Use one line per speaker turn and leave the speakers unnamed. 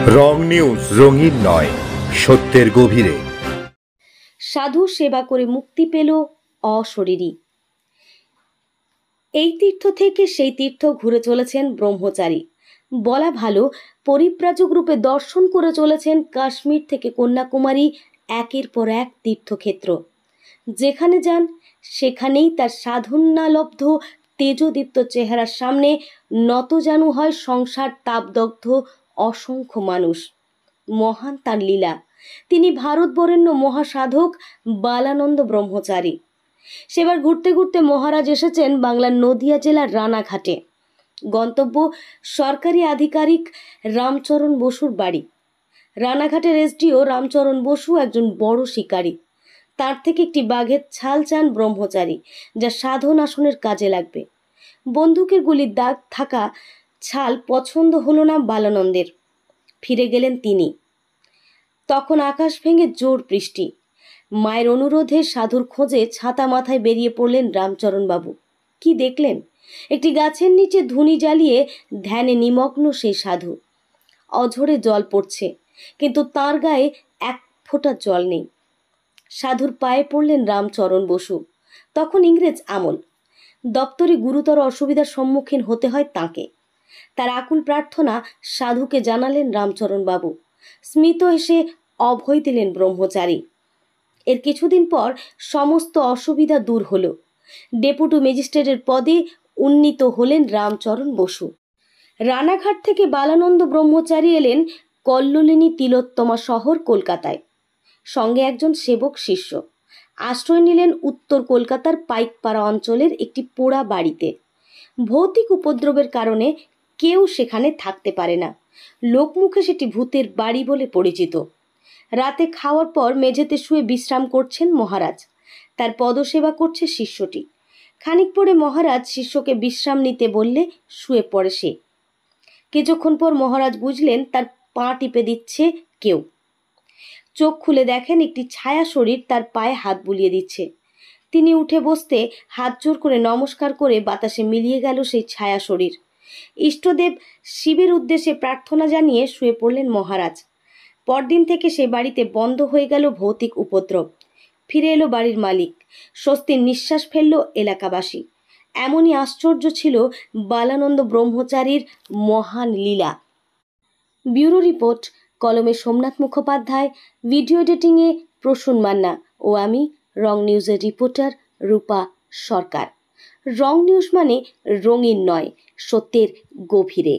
রং news, রঙিন নয়, সত্যের গভীরে।
সাধু সেবা করে মুক্তি পেল অশরীরী। এই তীর্থ থেকে সেই তীর্থ ঘুরে চলেছেন ব্রহ্মচারী। বলা ভালো, পরিব্রাজক রূপে দর্শন করে চলেছেন কাশ্মীর থেকে কন্যাকুমারী একের পর এক তীর্থক্ষেত্র। যেখানে যান সেখানেই তার সাধনালব্ধ তেজদীপ্ত চেহারার সামনে নতজানু হয় সংসার তাপদগ্ধ অসংখ্য মানুষ। মহান তার লীলা। তিনি ভারতবরেণ্য মহাসাধক বালানন্দ ব্রহ্মচারী। সেবার ঘুরতে ঘুরতে মহারাজ এসেছেন বাংলার নদিয়া জেলার রানাঘাটে। গন্তব্য সরকারি আধিকারিক রামচরণ বসুর বাড়ি। রানাঘাটের এসডিও রামচরণ বসু একজন বড় শিকারী। তার থেকে একটি বাঘের ছাল চান ব্রহ্মচারী, যা সাধন আসনের কাজে লাগবে। বন্দুকের গুলির দাগ থাকা ছাল পছন্দ হলো না বালানন্দের। ফিরে গেলেন তিনি। তখন আকাশ ভেঙে জোর বৃষ্টি। মায়ের অনুরোধে সাধুর খোঁজে ছাতা মাথায় বেরিয়ে পড়লেন রামচরণবাবু। কি দেখলেন? একটি গাছের নিচে ধুনি জ্বালিয়ে ধ্যানে নিমগ্ন সেই সাধু। অঝরে জল পড়ছে, কিন্তু তার গায়ে এক ফোঁটা জল নেই। সাধুর পায়ে পড়লেন রামচরণ বসু। তখন ইংরেজ আমল। দপ্তরে গুরুতর অসুবিধার সম্মুখীন হতে হয় তাঁকে। তার আকুল প্রার্থনা সাধুকে জানালেন রামচরণবাবু। স্মিত এসে অভয় দিলেন ব্রহ্মচারী। এর কিছুদিন পর সমস্ত অসুবিধা দূর হলো। ডেপুটি ম্যাজিস্ট্রেটের পদে উন্নীত হলেন রামচরণ বসু। রানাঘাট থেকে বালানন্দ ব্রহ্মচারী এলেন কল্লোলিনী তিলোত্তমা শহর কলকাতায়। সঙ্গে একজন সেবক শিষ্য। আশ্রয় নিলেন উত্তর কলকাতার পাইকপাড়া অঞ্চলের একটি পোড়া বাড়িতে। ভৌতিক উপদ্রবের কারণে কেউ সেখানে থাকতে পারে না। লোকমুখে সেটি ভূতের বাড়ি বলে পরিচিত। রাতে খাওয়ার পর মেঝেতে শুয়ে বিশ্রাম করছেন মহারাজ। তার পদসেবা করছে শিষ্যটি। খানিক পরে মহারাজ শিষ্যকে বিশ্রাম নিতে বললে শুয়ে পড়ে সে। কিছুক্ষণ পর মহারাজ বুঝলেন তার পা টিপে দিচ্ছে কেউ। চোখ খুলে দেখেন একটি ছায়া শরীর তার পায়ে হাত বুলিয়ে দিচ্ছে। তিনি উঠে বসতে হাত জোর করে নমস্কার করে বাতাসে মিলিয়ে গেল সেই ছায়া শরীর। ইষ্টদেব শিবের উদ্দেশ্যে প্রার্থনা জানিয়ে শুয়ে পড়লেন মহারাজ। পরদিন থেকে সে বাড়িতে বন্ধ হয়ে গেল ভৌতিক উপদ্রব। ফিরে এলো বাড়ির মালিক। স্বস্তির নিঃশ্বাস ফেলল এলাকাবাসী। এমনই আশ্চর্য ছিল বালানন্দ ব্রহ্মচারীর মহান লীলা। ব্যুরো রিপোর্ট, কলমে সোমনাথ মুখোপাধ্যায়, ভিডিও এডিটিংয়ে প্রসূন মান্না ও আমি রং নিউজের রিপোর্টার রূপা সরকার। রং নিউজ মানে রঙিন নয়, সত্যের গভীরে।